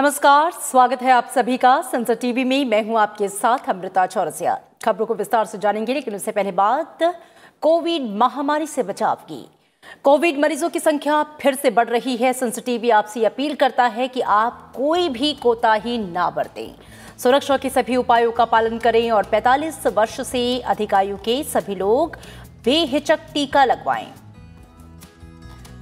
नमस्कार, स्वागत है आप सभी का संसद टीवी में। मैं हूं आपके साथ अमृता चौरसिया। खबरों को विस्तार से जानेंगे, लेकिन उससे पहले बात कोविड महामारी से बचाव की। कोविड मरीजों की संख्या फिर से बढ़ रही है। संसद टीवी आपसे अपील करता है कि आप कोई भी कोताही ना बरतें, सुरक्षा के सभी उपायों का पालन करें और 45 वर्ष से अधिक आयु के सभी लोग बेहिचक टीका लगवाएं।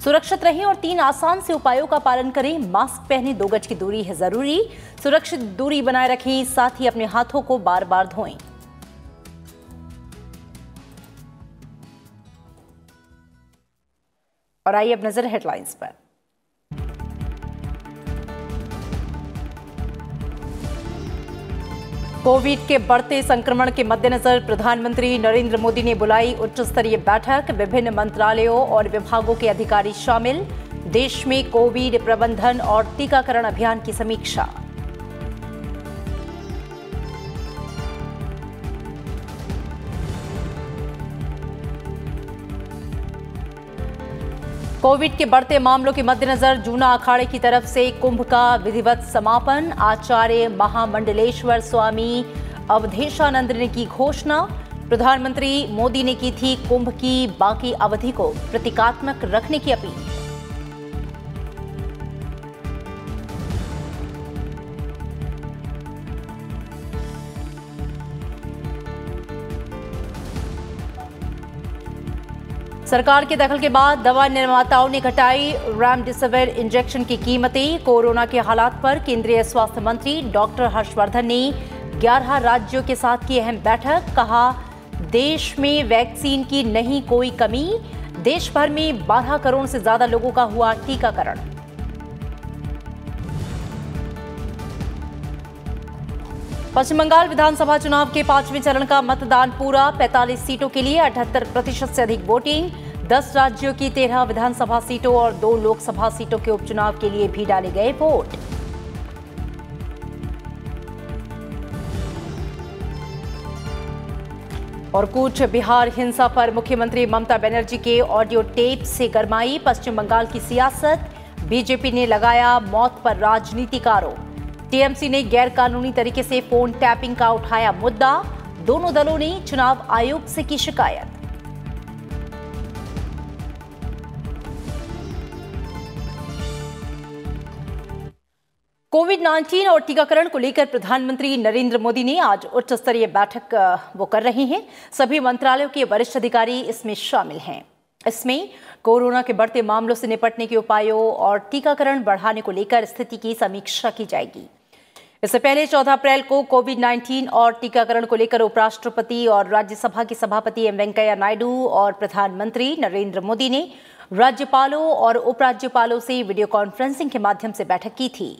सुरक्षित रहें और 3 आसान से उपायों का पालन करें। मास्क पहनें, 2 गज की दूरी है जरूरी, सुरक्षित दूरी बनाए रखें, साथ ही अपने हाथों को बार बार धोएं। और आइए अब नजर हेडलाइंस पर। कोविड के बढ़ते संक्रमण के मद्देनजर प्रधानमंत्री नरेंद्र मोदी ने बुलाई उच्च स्तरीय बैठक। विभिन्न मंत्रालयों और विभागों के अधिकारी शामिल। देश में कोविड प्रबंधन और टीकाकरण अभियान की समीक्षा। कोविड के बढ़ते मामलों के मद्देनजर जूना अखाड़े की तरफ से कुंभ का विधिवत समापन। आचार्य महामंडलेश्वर स्वामी अवधेशानंद ने की घोषणा। प्रधानमंत्री मोदी ने की थी कुंभ की बाकी अवधि को प्रतीकात्मक रखने की अपील। सरकार के दखल के बाद दवा निर्माताओं ने घटाई रेमडेसिविर इंजेक्शन की कीमतें। कोरोना के हालात पर केंद्रीय स्वास्थ्य मंत्री डॉक्टर हर्षवर्धन ने 11 राज्यों के साथ की अहम बैठक। कहा, देश में वैक्सीन की नहीं कोई कमी। देश भर में 12 करोड़ से ज्यादा लोगों का हुआ टीकाकरण। पश्चिम बंगाल विधानसभा चुनाव के 5वें चरण का मतदान पूरा। 45 सीटों के लिए 78% से अधिक वोटिंग। 10 राज्यों की 13 विधानसभा सीटों और 2 लोकसभा सीटों के उपचुनाव के लिए भी डाले गए वोट। और कूच बिहार हिंसा पर मुख्यमंत्री ममता बनर्जी के ऑडियो टेप से गरमाई पश्चिम बंगाल की सियासत। बीजेपी ने लगाया मौत पर राजनीति का आरोप। टीएमसी ने गैरकानूनी तरीके से फोन टैपिंग का उठाया मुद्दा। दोनों दलों ने चुनाव आयोग से की शिकायत। कोविड-19 और टीकाकरण को लेकर प्रधानमंत्री नरेंद्र मोदी ने आज उच्च स्तरीय बैठक वो कर रहे हैं। सभी मंत्रालयों के वरिष्ठ अधिकारी इसमें शामिल हैं। इसमें कोरोना के बढ़ते मामलों से निपटने के उपायों और टीकाकरण बढ़ाने को लेकर स्थिति की समीक्षा की जाएगी। इससे पहले 14 अप्रैल को कोविड-19 और टीकाकरण को लेकर उपराष्ट्रपति और राज्यसभा के सभापति एम वेंकैया नायडू और प्रधानमंत्री नरेंद्र मोदी ने राज्यपालों और उपराज्यपालों से वीडियो कॉन्फ्रेंसिंग के माध्यम से बैठक की थी।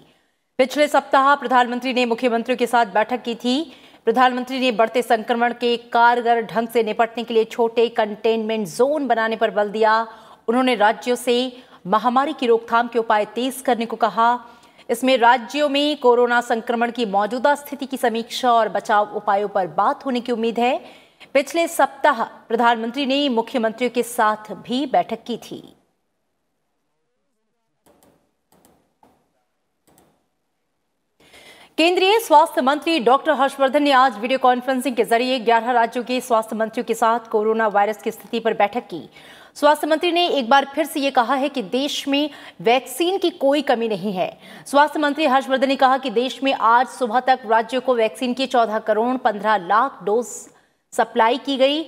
पिछले सप्ताह प्रधानमंत्री ने मुख्यमंत्रियों के साथ बैठक की थी। प्रधानमंत्री ने बढ़ते संक्रमण के कारगर ढंग से निपटने के लिए छोटे कंटेनमेंट जोन बनाने पर बल दिया। उन्होंने राज्यों से महामारी की रोकथाम के उपाय तेज करने को कहा। इसमें राज्यों में कोरोना संक्रमण की मौजूदा स्थिति की समीक्षा और बचाव उपायों पर बात होने की उम्मीद है। पिछले सप्ताह प्रधानमंत्री ने मुख्यमंत्रियों के साथ भी बैठक की थी। केंद्रीय स्वास्थ्य मंत्री डॉक्टर हर्षवर्धन ने आज वीडियो कॉन्फ्रेंसिंग के जरिए 11 राज्यों के स्वास्थ्य मंत्रियों के साथ कोरोना वायरस की स्थिति पर बैठक की। स्वास्थ्य मंत्री ने एक बार फिर से ये कहा है कि देश में वैक्सीन की कोई कमी नहीं है। स्वास्थ्य मंत्री हर्षवर्धन ने कहा कि देश में आज सुबह तक राज्यों को वैक्सीन की 14 करोड़ 15 लाख डोज सप्लाई की गई।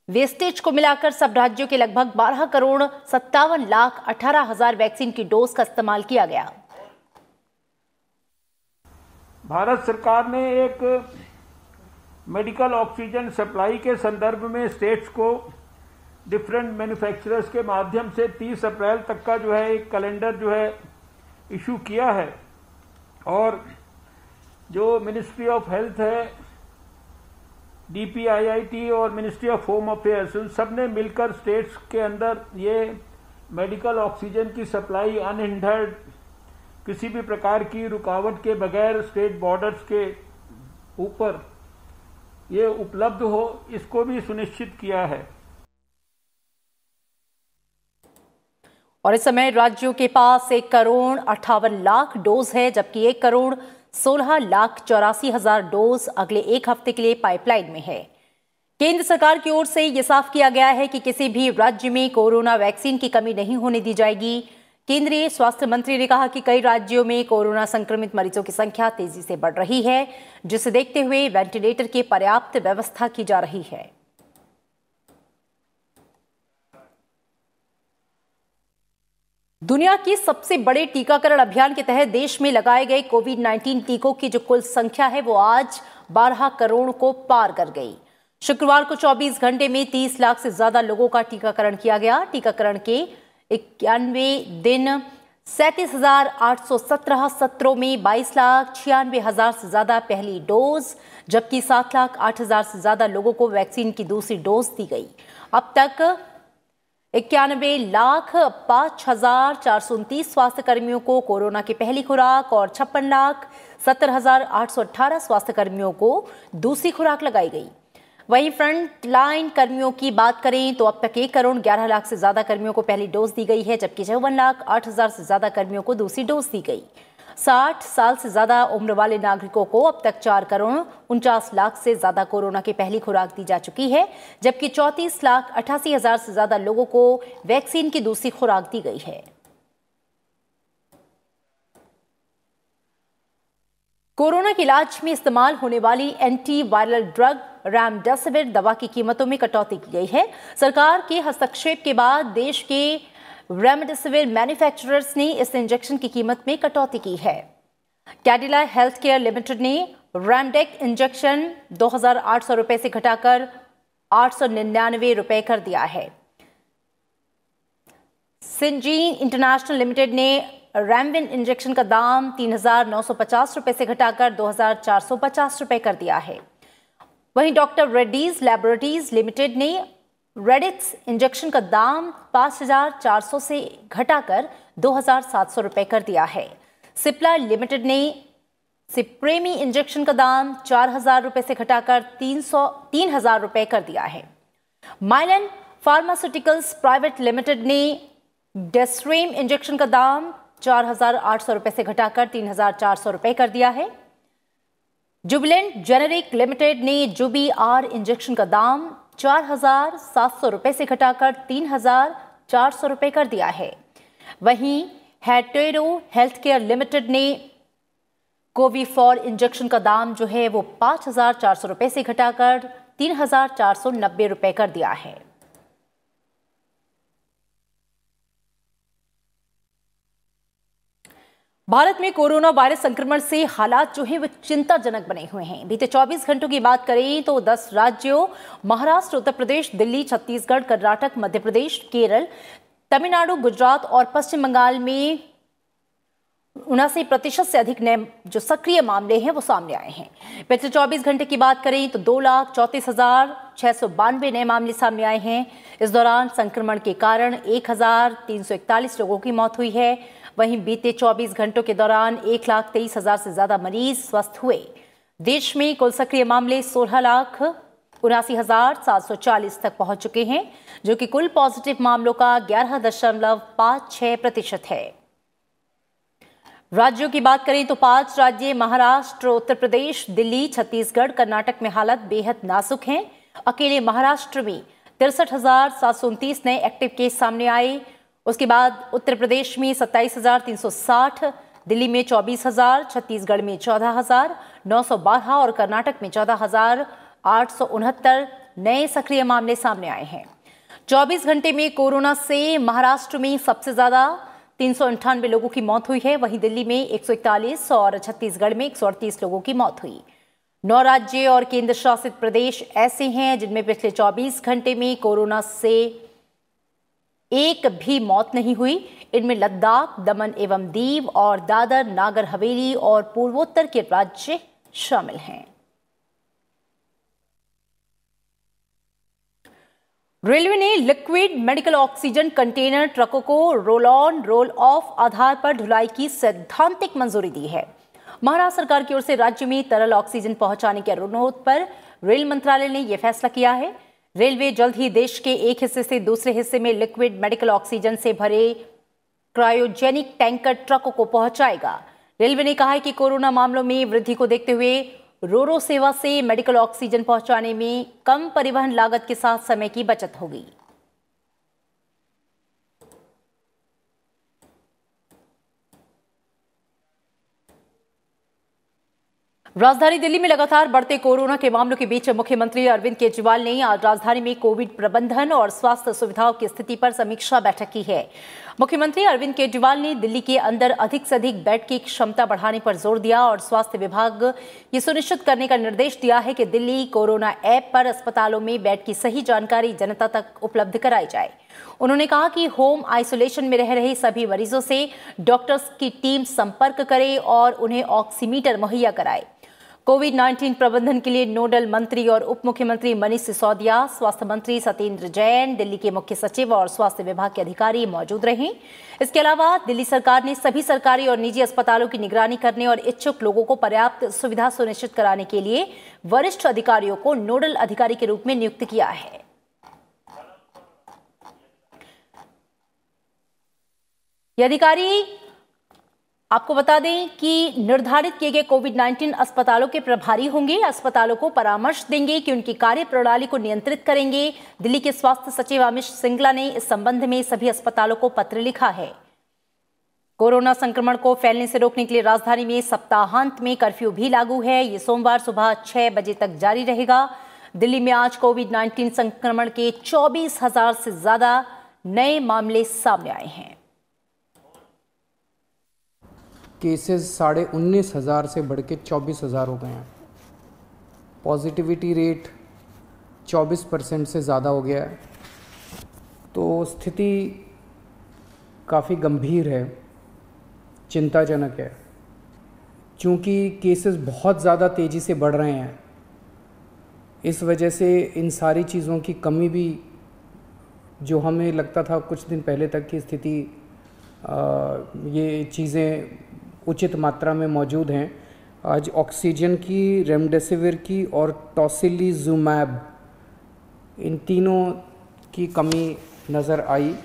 वेस्टेज को मिलाकर सब राज्यों के लगभग 12 करोड़ 57 लाख 18 हजार वैक्सीन की डोज का इस्तेमाल किया गया। भारत सरकार ने एक मेडिकल ऑक्सीजन सप्लाई के संदर्भ में स्टेट्स को डिफरेंट मैन्युफैक्चरर्स के माध्यम से 30 अप्रैल तक का जो है एक कैलेंडर जो है इशू किया है। और जो मिनिस्ट्री ऑफ हेल्थ है, DPIIT और मिनिस्ट्री ऑफ होम अफेयर्स, उन सब ने मिलकर स्टेट्स के अंदर ये मेडिकल ऑक्सीजन की सप्लाई अनहिंडर्ड, किसी भी प्रकार की रुकावट के बगैर स्टेट बॉर्डर्स के ऊपर ये उपलब्ध हो, इसको भी सुनिश्चित किया है। और इस समय राज्यों के पास 1,58,00,000 डोज है, जबकि 1,16,84,000 डोज अगले एक हफ्ते के लिए पाइपलाइन में है। केंद्र सरकार की ओर से यह साफ किया गया है कि किसी भी राज्य में कोरोना वैक्सीन की कमी नहीं होने दी जाएगी। केंद्रीय स्वास्थ्य मंत्री ने कहा कि कई राज्यों में कोरोना संक्रमित मरीजों की संख्या तेजी से बढ़ रही है, जिसे देखते हुए वेंटिलेटर की पर्याप्त व्यवस्था की जा रही है। दुनिया के सबसे बड़े टीकाकरण अभियान के तहत देश में लगाए गए कोविड-19 टीकों की जो कुल संख्या है वो आज 12 करोड़ को पार कर गई। शुक्रवार को 24 घंटे में 30 लाख से ज्यादा लोगों का टीकाकरण किया गया। टीकाकरण के 91 दिन 37,817 सत्रों में 22,96,000 से ज्यादा पहली डोज, जबकि 7,08,000 से ज्यादा लोगों को वैक्सीन की दूसरी डोज दी गई। अब तक 91,05,429 स्वास्थ्य कर्मियों को कोरोना की पहली खुराक और 56,70,818 स्वास्थ्य कर्मियों को दूसरी खुराक लगाई गई। वहीं फ्रंट लाइन कर्मियों की बात करें तो अब तक 1,11,00,000 से ज्यादा कर्मियों को पहली डोज दी गई है, जबकि 54,08,000 से ज्यादा कर्मियों को दूसरी डोज दी गई। 60 साल से ज्यादा उम्र वाले नागरिकों को अब तक 4,49,00,000 से ज्यादा कोरोना की पहली खुराक दी जा चुकी है, जबकि 34,88,000 से ज्यादा लोगों को वैक्सीन की दूसरी खुराक दी गई है। कोरोना के इलाज में इस्तेमाल होने वाली एंटी वायरल ड्रग रेमडेसिविर दवा की कीमतों में कटौती की गई है। सरकार के हस्तक्षेप के बाद देश के रेमडेसिविर मैन्युफैक्चरर्स ने इस इंजेक्शन की कीमत में कटौती की है। कैडिला हेल्थ केयर लिमिटेड ने रेमडेक इंजेक्शन 2,800 रुपए से घटाकर 899 रुपए कर दिया है। सिंजीन इंटरनेशनल लिमिटेड ने रैमविन इंजेक्शन का दाम 3,950 रुपए से घटाकर 2,450 रुपए कर दिया है। वहीं डॉक्टर रेड्डीज लैबोरेटरीज लिमिटेड ने रेडिक्स इंजेक्शन का दाम 5,400 से घटाकर 2,700 रुपए कर दिया है। सिप्ला लिमिटेड ने सिप्रेमी इंजेक्शन का दाम 4,000 रुपए से घटाकर 3,000 रुपए कर दिया है। माइलन फार्मास्यूटिकल्स प्राइवेट लिमिटेड ने डेस्ट्रेम इंजेक्शन का दाम 4,800 रुपए से घटाकर 3,400 रुपए कर दिया है। जुबिलेंट जेनेरिक लिमिटेड ने जुबी आर इंजेक्शन का दाम 4,700 रुपए से घटाकर 3,400 रुपए कर दिया है। वहीं हेटेरो हेल्थ केयर लिमिटेड ने कोविफॉर इंजेक्शन का दाम जो है वो 5,400 रुपए से घटाकर 3,490 रुपए कर दिया है। भारत में कोरोना वायरस संक्रमण से हालात जो हैं वो चिंताजनक बने हुए हैं। बीते 24 घंटों की बात करें तो 10 राज्यों महाराष्ट्र, उत्तर प्रदेश, दिल्ली, छत्तीसगढ़, कर्नाटक, मध्य प्रदेश, केरल, तमिलनाडु, गुजरात और पश्चिम बंगाल में 79% से अधिक नए जो सक्रिय मामले हैं वो सामने आए हैं। पिछले 24 घंटे की बात करें तो 2,34,692 नए मामले सामने आए हैं। इस दौरान संक्रमण के कारण 1,341 लोगों की मौत हुई है। वहीं बीते 24 घंटों के दौरान 1,23,000 से ज्यादा मरीज स्वस्थ हुए। देश में कुल सक्रिय मामले 16,79,740 तक पहुंच चुके हैं, जो कि कुल पॉजिटिव मामलों का 11.56% है। राज्यों की बात करें तो 5 राज्य महाराष्ट्र, उत्तर प्रदेश, दिल्ली, छत्तीसगढ़, कर्नाटक में हालत बेहद नाजुक है। अकेले महाराष्ट्र में 63,729 नए एक्टिव केस सामने आए। उसके बाद उत्तर प्रदेश में 27,360, दिल्ली में 24,000, छत्तीसगढ़ में 14,912 और कर्नाटक में 14,869 नए सक्रिय मामले सामने आए हैं। 24 घंटे में कोरोना से महाराष्ट्र में सबसे ज्यादा 398 लोगों की मौत हुई है। वहीं दिल्ली में 141 और छत्तीसगढ़ में 138 लोगों की मौत हुई। 9 राज्य और केंद्र शासित प्रदेश ऐसे हैं जिनमें पिछले 24 घंटे में कोरोना से एक भी मौत नहीं हुई। इनमें लद्दाख, दमन एवं दीव और दादर, नागर हवेली और पूर्वोत्तर के राज्य शामिल हैं। रेलवे ने लिक्विड मेडिकल ऑक्सीजन कंटेनर ट्रकों को रोल ऑन रोल ऑफ आधार पर ढुलाई की सैद्धांतिक मंजूरी दी है। महाराष्ट्र सरकार की ओर से राज्य में तरल ऑक्सीजन पहुंचाने के अनुरोध पर रेल मंत्रालय ने यह फैसला किया है। रेलवे जल्द ही देश के एक हिस्से से दूसरे हिस्से में लिक्विड मेडिकल ऑक्सीजन से भरे क्रायोजेनिक टैंकर ट्रकों को पहुंचाएगा। रेलवे ने कहा है कि कोरोना मामलों में वृद्धि को देखते हुए रोरो सेवा से मेडिकल ऑक्सीजन पहुंचाने में कम परिवहन लागत के साथ समय की बचत होगी। राजधानी दिल्ली में लगातार बढ़ते कोरोना के मामलों के बीच मुख्यमंत्री अरविंद केजरीवाल ने आज राजधानी में कोविड प्रबंधन और स्वास्थ्य सुविधाओं की स्थिति पर समीक्षा बैठक की है। मुख्यमंत्री अरविंद केजरीवाल ने दिल्ली के अंदर अधिक से अधिक बेड की क्षमता बढ़ाने पर जोर दिया और स्वास्थ्य विभाग ये सुनिश्चित करने का निर्देश दिया है कि दिल्ली कोरोना ऐप पर अस्पतालों में बेड की सही जानकारी जनता तक उपलब्ध कराई जाए। उन्होंने कहा कि होम आइसोलेशन में रह रहे सभी मरीजों से डॉक्टर्स की टीम संपर्क करे और उन्हें ऑक्सीमीटर मुहैया कराए। कोविड-19 प्रबंधन के लिए नोडल मंत्री और उप मुख्यमंत्री मनीष सिसोदिया, स्वास्थ्य मंत्री सत्येंद्र जैन, दिल्ली के मुख्य सचिव और स्वास्थ्य विभाग के अधिकारी मौजूद रहे। इसके अलावा दिल्ली सरकार ने सभी सरकारी और निजी अस्पतालों की निगरानी करने और इच्छुक लोगों को पर्याप्त सुविधा सुनिश्चित कराने के लिए वरिष्ठ अधिकारियों को नोडल अधिकारी के रूप में नियुक्त किया है। ये अधिकारी आपको बता दें कि निर्धारित किए गए कोविड-19 अस्पतालों के प्रभारी होंगे। अस्पतालों को परामर्श देंगे कि उनकी कार्य प्रणाली को नियंत्रित करेंगे। दिल्ली के स्वास्थ्य सचिव अमित सिंगला ने इस संबंध में सभी अस्पतालों को पत्र लिखा है। कोरोना संक्रमण को फैलने से रोकने के लिए राजधानी में सप्ताहांत में कर्फ्यू भी लागू है। ये सोमवार सुबह 6 बजे तक जारी रहेगा। दिल्ली में आज कोविड-19 संक्रमण के 24,000 से ज्यादा नए मामले सामने आए हैं। केसेस 19,500 से बढ़ के 24,000 हो गए हैं। पॉजिटिविटी रेट 24% से ज़्यादा हो गया है। तो स्थिति काफ़ी गंभीर है, चिंताजनक है। चूँकि केसेस बहुत ज़्यादा तेज़ी से बढ़ रहे हैं, इस वजह से इन सारी चीज़ों की कमी भी, जो हमें लगता था कुछ दिन पहले तक की स्थिति ये चीज़ें उचित मात्रा में मौजूद हैं, आज ऑक्सीजन की, रेमडेसिविर की और टोसिलीजुमैब, इन तीनों की कमी नज़र आई।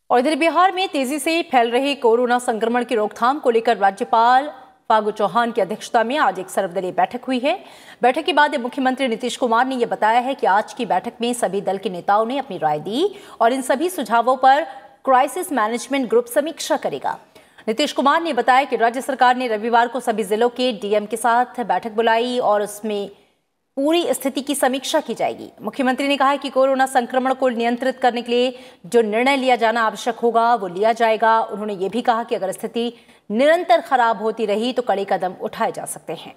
और इधर बिहार में तेजी से फैल रहे कोरोना संक्रमण की रोकथाम को लेकर राज्यपाल फागू चौहान की अध्यक्षता में आज एक सर्वदलीय बैठक हुई है। बैठक के बाद मुख्यमंत्री नीतीश कुमार ने यह बताया है कि आज की बैठक में सभी दल के नेताओं ने अपनी राय दी और इन सभी सुझावों पर क्राइसिस मैनेजमेंट ग्रुप समीक्षा करेगा। नीतीश कुमार ने बताया कि राज्य सरकार ने रविवार को सभी जिलों के डीएम के साथ बैठक बुलाई और उसमें पूरी स्थिति की समीक्षा की जाएगी। मुख्यमंत्री ने कहा है कि कोरोना संक्रमण को नियंत्रित करने के लिए जो निर्णय लिया जाना आवश्यक होगा वो लिया जाएगा। उन्होंने ये भी कहा कि अगर स्थिति निरंतर खराब होती रही तो कड़े कदम उठाए जा सकते हैं।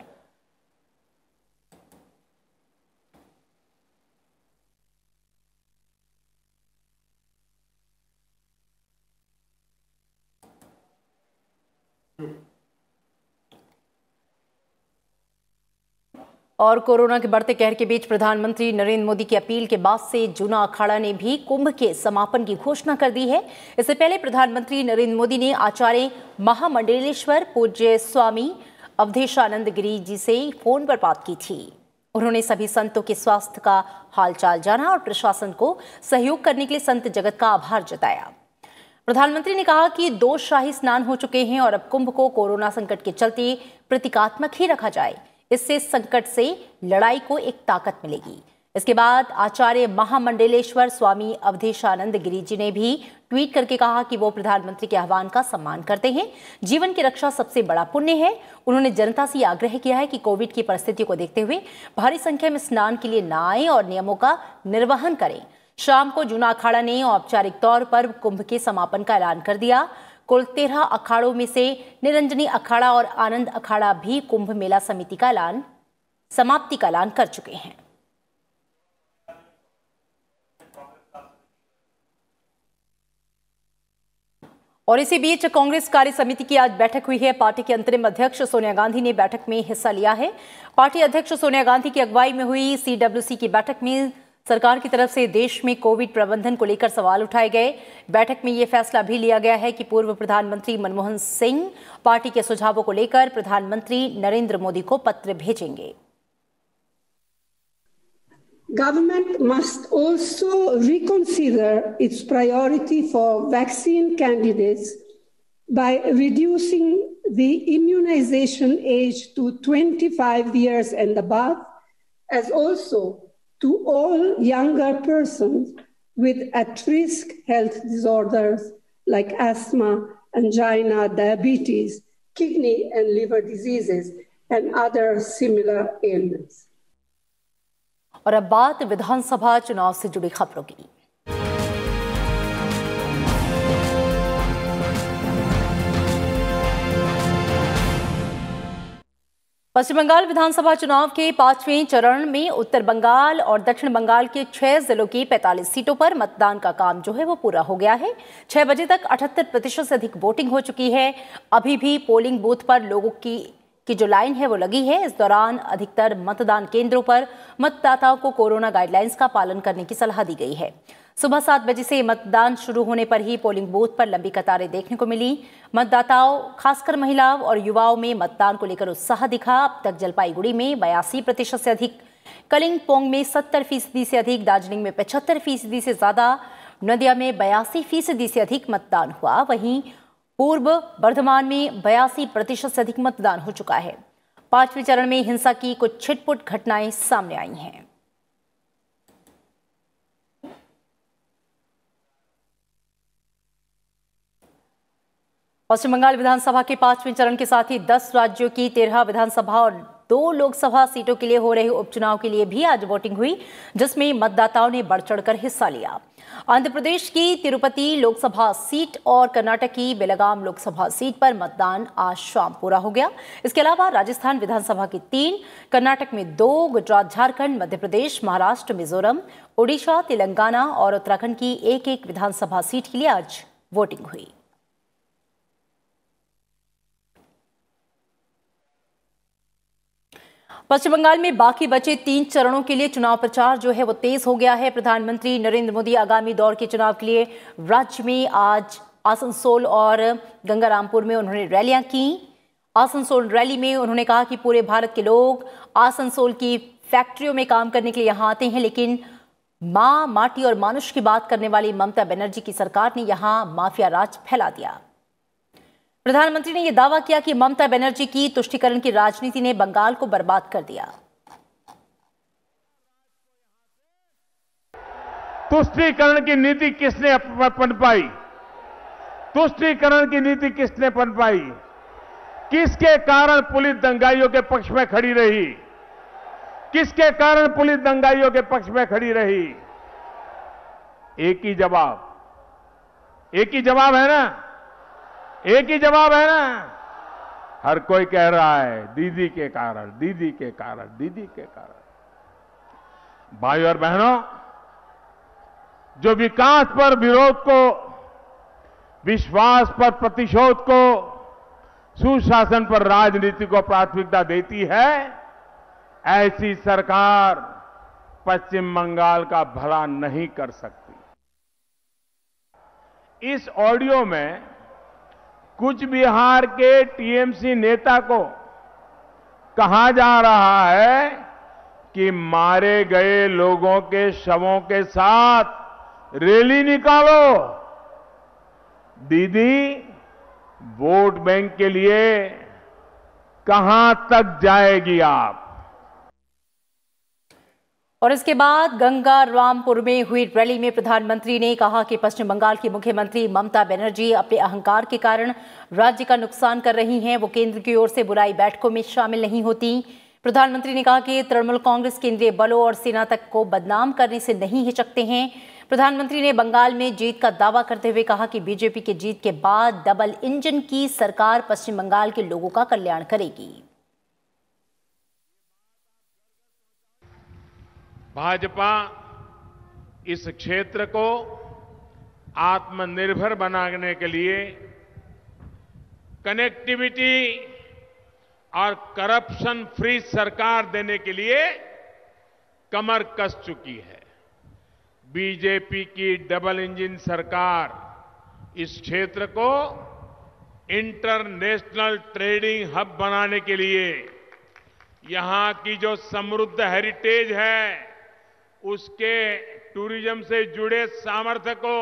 और कोरोना के बढ़ते कहर के बीच प्रधानमंत्री नरेंद्र मोदी की अपील के बाद से जूना अखाड़ा ने भी कुंभ के समापन की घोषणा कर दी है। इससे पहले प्रधानमंत्री नरेंद्र मोदी ने आचार्य महामंडलेश्वर पूज्य स्वामी अवधेशानंद गिरी जी से फोन पर बात की थी। उन्होंने सभी संतों के स्वास्थ्य का हालचाल जाना और प्रशासन को सहयोग करने के लिए संत जगत का आभार जताया। प्रधानमंत्री ने कहा कि 2 शाही स्नान हो चुके हैं और अब कुंभ को कोरोना संकट के चलते प्रतीकात्मक ही रखा जाए। इससे संकट से लड़ाई को एक ताकत मिलेगी। इसके बाद आचार्य महामंडलेश्वर स्वामी अवधेशानंद गिरी जी ने भी ट्वीट करके कहा कि वो प्रधानमंत्री के आह्वान का सम्मान करते हैं। जीवन की रक्षा सबसे बड़ा पुण्य है। उन्होंने जनता से आग्रह किया है कि कोविड की परिस्थितियों को देखते हुए भारी संख्या में स्नान के लिए न आए और नियमों का निर्वहन करें। शाम को जूना अखाड़ा ने औपचारिक तौर पर कुंभ के समापन का ऐलान कर दिया। कुल 13 अखाड़ों में से निरंजनी अखाड़ा और आनंद अखाड़ा भी कुंभ मेला समिति का समाप्ति का ऐलान कर चुके हैं। और इसी बीच कांग्रेस कार्य समिति की आज बैठक हुई है। पार्टी के अंतरिम अध्यक्ष सोनिया गांधी ने बैठक में हिस्सा लिया है। पार्टी अध्यक्ष सोनिया गांधी की अगुवाई में हुई सीडब्ल्यूसी की बैठक में सरकार की तरफ से देश में कोविड प्रबंधन को लेकर सवाल उठाए गए। बैठक में यह फैसला भी लिया गया है कि पूर्व प्रधानमंत्री मनमोहन सिंह पार्टी के सुझावों को लेकर प्रधानमंत्री नरेंद्र मोदी को पत्र भेजेंगे। Government must also reconsider its priority for vaccine candidates by reducing the immunization age to 25 years and above, as also to all younger persons with at-risk health disorders like asthma, angina, diabetes, kidney and liver diseases, and other similar ailments. और अब बात विधानसभा चुनाव से जुड़ी खबरों की। पश्चिम बंगाल विधानसभा चुनाव के 5वें चरण में उत्तर बंगाल और दक्षिण बंगाल के 6 जिलों की 45 सीटों पर मतदान का काम जो है वो पूरा हो गया है। 6 बजे तक 78% से अधिक वोटिंग हो चुकी है। अभी भी पोलिंग बूथ पर लोगों की जो लाइन है वो लगी है। इस दौरान अधिकतर मतदान केंद्रों पर मतदाताओं को कोरोना गाइडलाइंस का पालन करने की सलाह दी गई है। सुबह 7 बजे से मतदान शुरू होने पर ही पोलिंग बूथ पर लंबी कतारें देखने को मिली। मतदाताओं, खासकर महिलाओं और युवाओं में मतदान को लेकर उत्साह दिखा। अब तक जलपाईगुड़ी में 82% से अधिक, कलिंगपोंग में 70% से अधिक, दार्जिलिंग में 75% से ज्यादा, नदिया में 82% से अधिक मतदान हुआ। वहीं पूर्व बर्धमान में 82% से अधिक मतदान हो चुका है। 5वें चरण में हिंसा की कुछ छिटपुट घटनाएं सामने आई हैं। पश्चिम बंगाल विधानसभा के 5वें चरण के साथ ही 10 राज्यों की 13 विधानसभा और 2 लोकसभा सीटों के लिए हो रहे उपचुनाव के लिए भी आज वोटिंग हुई, जिसमें मतदाताओं ने बढ़ चढ़कर हिस्सा लिया। आंध्र प्रदेश की तिरुपति लोकसभा सीट और कर्नाटक की बेलगाम लोकसभा सीट पर मतदान आज शाम पूरा हो गया। इसके अलावा राजस्थान विधानसभा की 3, कर्नाटक में 2, गुजरात, झारखंड, मध्य प्रदेश, महाराष्ट्र, मिजोरम, ओडिशा, तेलंगाना और उत्तराखंड की 1-1 विधानसभा सीट के लिए आज वोटिंग हुई। पश्चिम बंगाल में बाकी बचे 3 चरणों के लिए चुनाव प्रचार जो है वो तेज हो गया है। प्रधानमंत्री नरेंद्र मोदी आगामी दौर के चुनाव के लिए राज्य में आज आसनसोल और गंगारामपुर में उन्होंने रैलियां की। आसनसोल रैली में उन्होंने कहा कि पूरे भारत के लोग आसनसोल की फैक्ट्रियों में काम करने के लिए यहां आते हैं, लेकिन मां, माटी और मानुष की बात करने वाली ममता बनर्जी की सरकार ने यहां माफिया राज फैला दिया। प्रधानमंत्री ने यह दावा किया कि ममता बनर्जी की तुष्टीकरण की राजनीति ने बंगाल को बर्बाद कर दिया। तुष्टीकरण की नीति किसने पनपाई? तुष्टीकरण की नीति किसने पनपाई? किसके कारण पुलिस दंगाइयों के पक्ष में खड़ी रही? किसके कारण पुलिस दंगाइयों के पक्ष में खड़ी रही? एक ही जवाब है ना? एक ही जवाब है ना? हर कोई कह रहा है दीदी के कारण, दीदी के कारण, दीदी के कारण। भाई और बहनों, जो विकास पर विरोध को, विश्वास पर प्रतिशोध को, सुशासन पर राजनीति को प्राथमिकता देती है, ऐसी सरकार पश्चिम बंगाल का भला नहीं कर सकती। इस ऑडियो में कुछ बिहार के टीएमसी नेता को कहा जा रहा है कि मारे गए लोगों के शवों के साथ रैली निकालो। दीदी, वोट बैंक के लिए कहां तक जाएगी आप? और इसके बाद गंगारामपुर में हुई रैली में प्रधानमंत्री ने कहा कि पश्चिम बंगाल की मुख्यमंत्री ममता बनर्जी अपने अहंकार के कारण राज्य का नुकसान कर रही हैं। वो केंद्र की ओर से बुलाई बैठकों में शामिल नहीं होती। प्रधानमंत्री ने कहा कि तृणमूल कांग्रेस केंद्रीय बलों और सेना तक को बदनाम करने से नहीं हिचकते हैं। प्रधानमंत्री ने बंगाल में जीत का दावा करते हुए कहा कि बीजेपी की जीत के बाद डबल इंजन की सरकार पश्चिम बंगाल के लोगों का कल्याण करेगी। भाजपा इस क्षेत्र को आत्मनिर्भर बनाने के लिए कनेक्टिविटी और करप्शन फ्री सरकार देने के लिए कमर कस चुकी है। बीजेपी की डबल इंजन सरकार इस क्षेत्र को इंटरनेशनल ट्रेडिंग हब बनाने के लिए, यहां की जो समृद्ध हेरिटेज है, उसके टूरिज्म से जुड़े सामर्थ्य को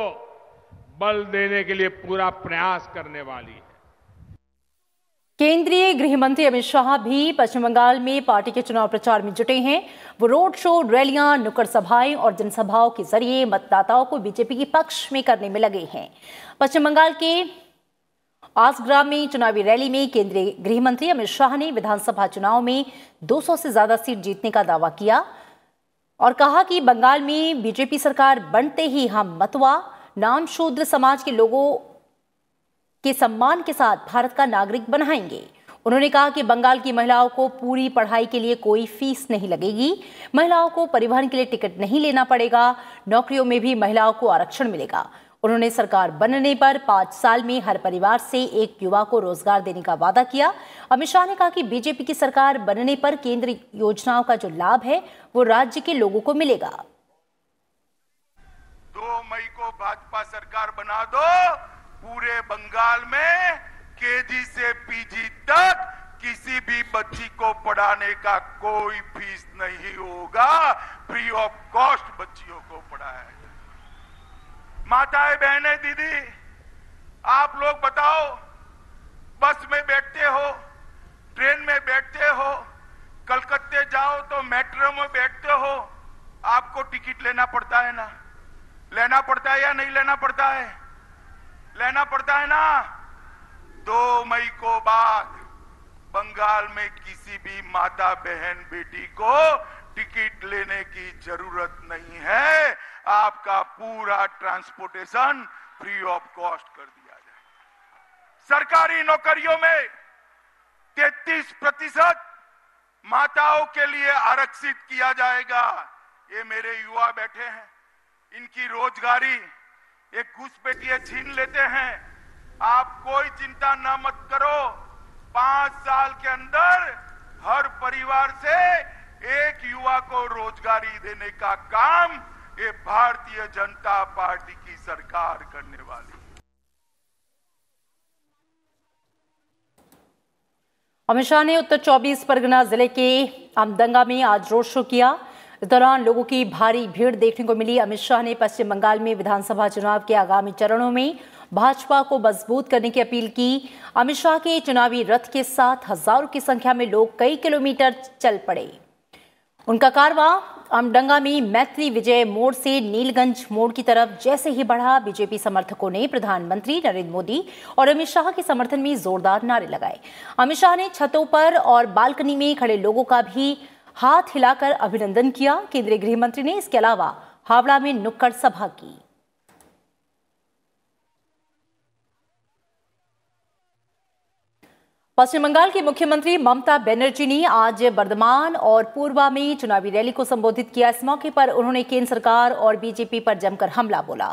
बल देने के लिए पूरा प्रयास करने वाली है। केंद्रीय गृह मंत्री अमित शाह भी पश्चिम बंगाल में पार्टी के चुनाव प्रचार में जुटे हैं। वो रोड शो, रैलियां, नुक्कड़ सभाएं और जनसभाओं के जरिए मतदाताओं को बीजेपी के पक्ष में करने में लगे हैं। पश्चिम बंगाल के आसग्राम में चुनावी रैली में केंद्रीय गृह मंत्री अमित शाह ने विधानसभा चुनाव में 200 से ज्यादा सीट जीतने का दावा किया और कहा कि बंगाल में बीजेपी सरकार बनते ही हम मतवा नाम शूद्र समाज के लोगों के सम्मान के साथ भारत का नागरिक बनाएंगे। उन्होंने कहा कि बंगाल की महिलाओं को पूरी पढ़ाई के लिए कोई फीस नहीं लगेगी, महिलाओं को परिवहन के लिए टिकट नहीं लेना पड़ेगा, नौकरियों में भी महिलाओं को आरक्षण मिलेगा। उन्होंने सरकार बनने पर 5 साल में हर परिवार से एक युवा को रोजगार देने का वादा किया। अमित शाह ने कहा कि बीजेपी की सरकार बनने पर केंद्र योजनाओं का जो लाभ है वो राज्य के लोगों को मिलेगा। 2 मई को भाजपा सरकार बना दो, पूरे बंगाल में केजी से पीजी तक किसी भी बच्ची को पढ़ाने का कोई फीस नहीं होगा, फ्री ऑफ कॉस्ट बच्चियों को पढ़ाया जाए। माताएं, बहनें, दीदी, आप लोग बताओ, बस में बैठते हो, ट्रेन में बैठते हो, कलकत्ते जाओ तो मेट्रो में बैठते हो, आपको टिकट लेना पड़ता है ना? लेना पड़ता है या नहीं लेना पड़ता है? लेना पड़ता है ना। 2 मई को बाद बंगाल में किसी भी माता, बहन, बेटी को टिकट लेने की जरूरत नहीं है। आपका पूरा ट्रांसपोर्टेशन फ्री ऑफ कॉस्ट कर दिया जाए। सरकारी नौकरियों में 33% माताओं के लिए आरक्षित किया जाएगा। ये मेरे युवा बैठे हैं, इनकी रोजगारी एक घुसपैठिए छीन लेते हैं। आप कोई चिंता न मत करो, 5 साल के अंदर हर परिवार से एक युवा को रोजगारी देने का काम ये भारतीय जनता पार्टी की सरकार करने वाली है। अमित शाह ने उत्तर 24 परगना जिले के आमदंगा में आज रोड शो किया। इस दौरान लोगों की भारी भीड़ देखने को मिली। अमित शाह ने पश्चिम बंगाल में विधानसभा चुनाव के आगामी चरणों में भाजपा को मजबूत करने की अपील की। अमित शाह के चुनावी रथ के साथ हजारों की संख्या में लोग कई किलोमीटर चल पड़े। उनका कारवां आमडंगा में मैत्री विजय मोड़ से नीलगंज मोड़ की तरफ जैसे ही बढ़ा, बीजेपी समर्थकों ने प्रधानमंत्री नरेंद्र मोदी और अमित शाह के समर्थन में जोरदार नारे लगाए। अमित शाह ने छतों पर और बालकनी में खड़े लोगों का भी हाथ हिलाकर अभिनंदन किया। केंद्रीय गृह मंत्री ने इसके अलावा हावड़ा में नुक्कड़ सभा की। पश्चिम बंगाल की मुख्यमंत्री ममता बनर्जी ने आज बर्धमान और पूर्वा में चुनावी रैली को संबोधित किया। इस मौके पर उन्होंने केंद्र सरकार और बीजेपी पर जमकर हमला बोला।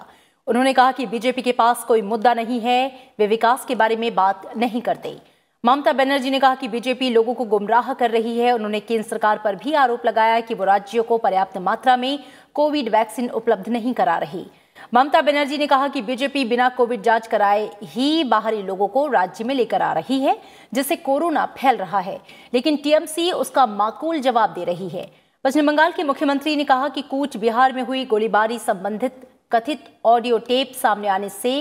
उन्होंने कहा कि बीजेपी के पास कोई मुद्दा नहीं है, वे विकास के बारे में बात नहीं करते। ममता बनर्जी ने कहा कि बीजेपी लोगों को गुमराह कर रही है। उन्होंने केंद्र सरकार पर भी आरोप लगाया कि वो राज्यों को पर्याप्त मात्रा में कोविड वैक्सीन उपलब्ध नहीं करा रही। ममता बनर्जी ने कहा कि बीजेपी बिना कोविड जांच कराए ही बाहरी लोगों को राज्य में लेकर आ रही है, जिससे कोरोना फैल रहा है, लेकिन टीएमसी उसका माकूल जवाब दे रही है। पश्चिम बंगाल के मुख्यमंत्री ने कहा कि कूच बिहार में हुई गोलीबारी संबंधित कथित ऑडियो टेप सामने आने से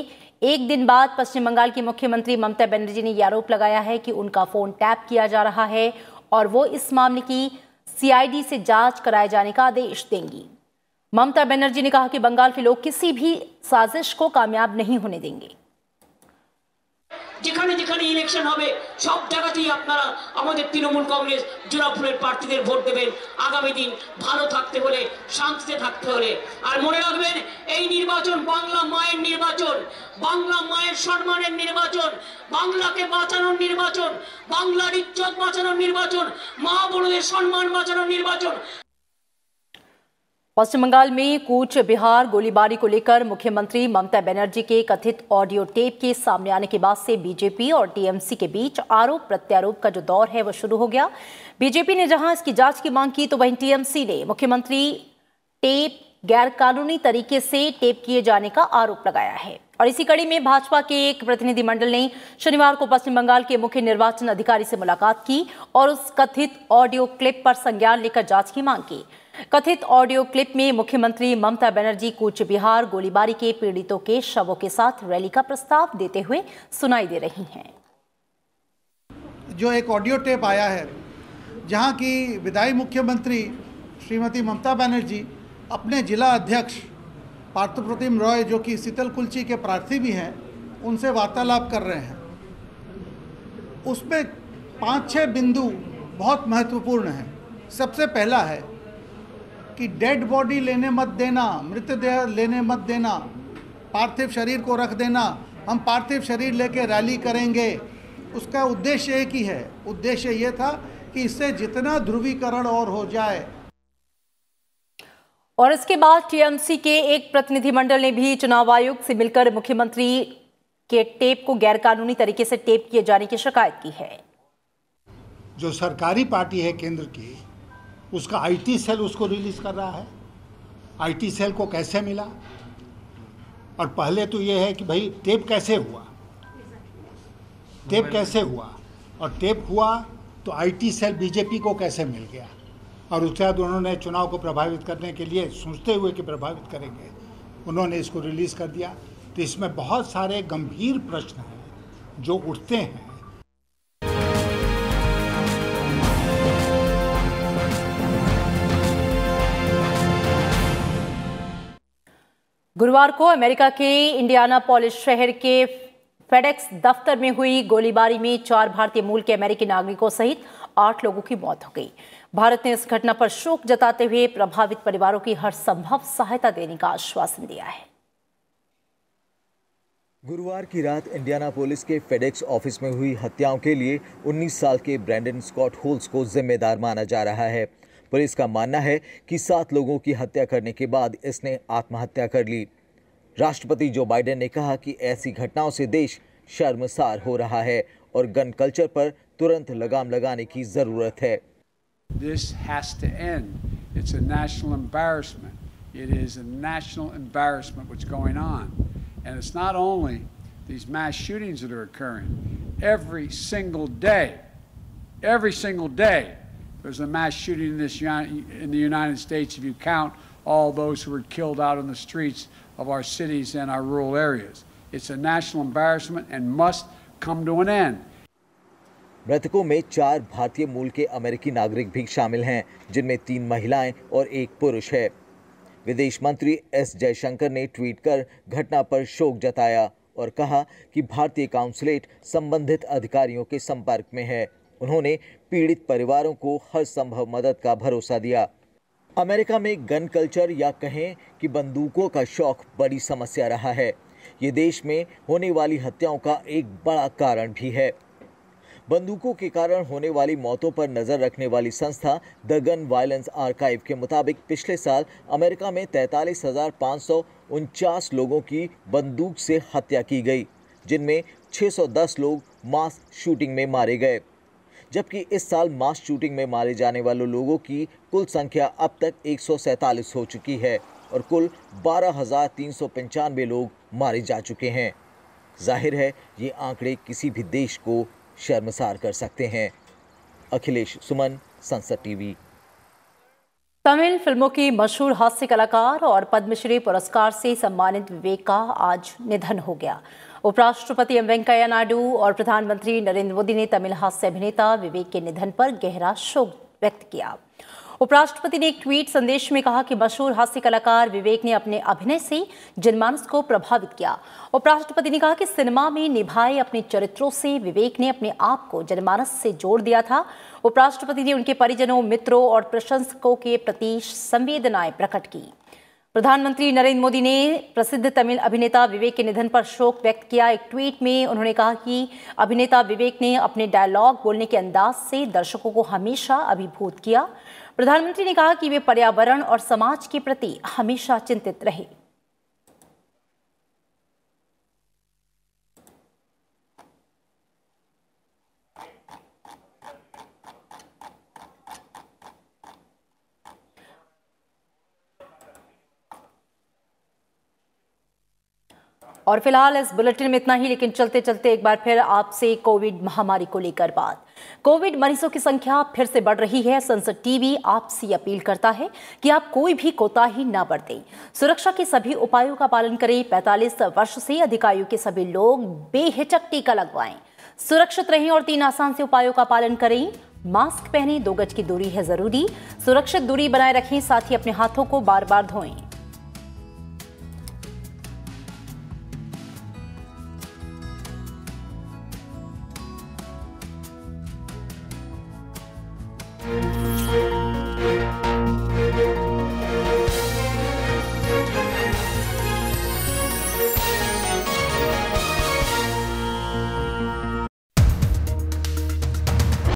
एक दिन बाद पश्चिम बंगाल की मुख्यमंत्री ममता बनर्जी ने यह आरोप लगाया है कि उनका फोन टैप किया जा रहा है और वो इस मामले की सीआईडी से जांच कराए जाने का आदेश देंगी। ममता बनर्जी ने कहा कि बंगाल के लोग किसी भी साजिश को कामयाब नहीं होने देंगे। যেখানে যেখানে ইলেকশন হবে সব জায়গাতেই আপনারা আমাদের তৃণমূল কংগ্রেস জোড়াফুলের প্রার্থীদের ভোট দেবেন। আগামী দিন ভালো থাকতে হলে, শান্তিতে থাকতে হলে। আর মনে রাখবেন, এই নির্বাচন বাংলা মায়ের নির্বাচন, বাংলা মায়ের সম্মানের নির্বাচন, বাংলাকে বাঁচানোর নির্বাচন, বাংলার ইজ্জত বাঁচানোর নির্বাচন, মা বোনদের সম্মান বাঁচানোর নির্বাচন। पश्चिम बंगाल में कूच बिहार गोलीबारी को लेकर मुख्यमंत्री ममता बनर्जी के कथित ऑडियो टेप के सामने आने के बाद से बीजेपी और टीएमसी के बीच आरोप प्रत्यारोप का जो दौर है वो शुरू हो गया। बीजेपी ने जहां इसकी जांच की मांग की तो वहीं टीएमसी ने मुख्यमंत्री टेप गैरकानूनी तरीके से टेप किए जाने का आरोप लगाया है। और इसी कड़ी में भाजपा के एक प्रतिनिधिमंडल ने शनिवार को पश्चिम बंगाल के मुख्य निर्वाचन अधिकारी से मुलाकात की और उस कथित ऑडियो क्लिप पर संज्ञान लेकर जांच की मांग की। कथित ऑडियो क्लिप में मुख्यमंत्री ममता बनर्जी कूच बिहार गोलीबारी के पीड़ितों के शवों के साथ रैली का प्रस्ताव देते हुए सुनाई दे रही हैं। जो एक ऑडियो टेप आया है जहां की विदाई मुख्यमंत्री श्रीमती ममता बनर्जी अपने जिला अध्यक्ष पार्थप्रतिम रॉय जो कि शीतल कुल्ची के प्रार्थी भी हैं उनसे वार्तालाप कर रहे हैं। उसमें 5-6 बिंदु बहुत महत्वपूर्ण हैं। सबसे पहला है कि डेड बॉडी लेने मत देना, मृतदेह लेने मत देना, पार्थिव शरीर को रख देना, हम पार्थिव शरीर लेके रैली करेंगे। उसका उद्देश्य एक ही है, उद्देश्य ये था कि इससे जितना ध्रुवीकरण और हो जाए। और इसके बाद टीएमसी के एक प्रतिनिधिमंडल ने भी चुनाव आयोग से मिलकर मुख्यमंत्री के टेप को गैरकानूनी तरीके से टेप किए जाने की शिकायत की है। जो सरकारी पार्टी है केंद्र की, उसका आईटी सेल उसको रिलीज कर रहा है। आईटी सेल को कैसे मिला? और पहले तो ये है कि भाई टेप कैसे हुआ, टेप कैसे हुआ, और टेप हुआ तो आईटी सेल बीजेपी को कैसे मिल गया? और उसके बाद उन्होंने चुनाव को प्रभावित करने के लिए सोचते हुए कि प्रभावित करेंगे, उन्होंने इसको रिलीज़ कर दिया। तो इसमें बहुत सारे गंभीर प्रश्न हैं जो उठते हैं। गुरुवार को अमेरिका के इंडियानापोलिस शहर के फेडेक्स दफ्तर में हुई गोलीबारी में 4 भारतीय मूल के अमेरिकी नागरिकों सहित 8 लोगों की मौत हो गई। भारत ने इस घटना पर शोक जताते हुए प्रभावित परिवारों की हर संभव सहायता देने का आश्वासन दिया है। गुरुवार की रात इंडियानापोलिस के फेडेक्स ऑफिस में हुई हत्याओं के लिए 19 साल के ब्रैंडन स्कॉट होल्स को जिम्मेदार माना जा रहा है। पुलिस का मानना है कि 7 लोगों की हत्या करने के बाद इसने आत्महत्या कर ली। राष्ट्रपति जो बाइडेन ने कहा कि ऐसी घटनाओं से देश शर्मसार हो रहा है और गन कल्चर पर तुरंत लगाम लगाने की जरूरत है। This has to end. It's a national embarrassment. It is a national embarrassment what's going on. And it's not only these mass shootings that are occurring. Every single day, there's a mass shooting in the United States if you count all those who were killed out in the streets of our cities and our rural areas. It's a national embarrassment and must come to an end. मृतकों में 4 भारतीय मूल के अमेरिकी नागरिक भी शामिल हैं, जिनमें 3 महिलाएं और 1 पुरुष है। विदेश मंत्री एस जयशंकर ने ट्वीट कर घटना पर शोक जताया और कहा कि भारतीय काउंसलेट संबंधित अधिकारियों के संपर्क में है। उन्होंने पीड़ित परिवारों को हर संभव मदद का भरोसा दिया। अमेरिका में गन कल्चर या कहें कि बंदूकों का शौक बड़ी समस्या रहा है। ये देश में होने वाली हत्याओं का एक बड़ा कारण भी है। बंदूकों के कारण होने वाली मौतों पर नजर रखने वाली संस्था द गन वायलेंस आर्काइव के मुताबिक पिछले साल अमेरिका में 43,549 लोगों की बंदूक से हत्या की गई, जिनमें 610 लोग मास शूटिंग में मारे गए। जबकि इस साल मास शूटिंग में मारे जाने वाले लोगों की कुल संख्या अब तक 147 हो चुकी है और कुल 12,395 लोग मारे जा चुके हैं। जाहिर है ये आंकड़े किसी भी देश को शर्मसार कर सकते हैं। अखिलेश सुमन, संसद टीवी। तमिल फिल्मों की मशहूर हास्य कलाकार और पद्मश्री पुरस्कार से सम्मानित विवेक का आज निधन हो गया। उपराष्ट्रपति एम वेंकैया नायडू और प्रधानमंत्री नरेंद्र मोदी ने तमिल हास्य अभिनेता विवेक के निधन पर गहरा शोक व्यक्त किया। उपराष्ट्रपति ने एक ट्वीट संदेश में कहा कि मशहूर हास्य कलाकार विवेक ने अपने अभिनय से जनमानस को प्रभावित किया। उपराष्ट्रपति ने कहा कि सिनेमा में निभाए अपने चरित्रों से विवेक ने अपने आप को जनमानस से जोड़ दिया था। उपराष्ट्रपति ने उनके परिजनों, मित्रों और प्रशंसकों के प्रति संवेदनाएं प्रकट की। प्रधानमंत्री नरेंद्र मोदी ने प्रसिद्ध तमिल अभिनेता विवेक के निधन पर शोक व्यक्त किया। एक ट्वीट में उन्होंने कहा कि अभिनेता विवेक ने अपने डायलॉग बोलने के अंदाज से दर्शकों को हमेशा अभिभूत किया। प्रधानमंत्री ने कहा कि वे पर्यावरण और समाज के प्रति हमेशा चिंतित रहे। और फिलहाल इस बुलेटिन में इतना ही, लेकिन चलते चलते एक बार फिर आपसे कोविड महामारी को लेकर बात। कोविड मरीजों की संख्या फिर से बढ़ रही है। संसद टीवी आपसे अपील करता है कि आप कोई भी कोताही न बरतें। सुरक्षा के सभी उपायों का पालन करें। 45 वर्ष से अधिक आयु के सभी लोग बेहिचक टीका लगवाएं। सुरक्षित रहें और 3 आसान से उपायों का पालन करें। मास्क पहनें, 2 गज की दूरी है जरूरी। सुरक्षित दूरी बनाए रखें, साथ ही अपने हाथों को बार बार धोएं।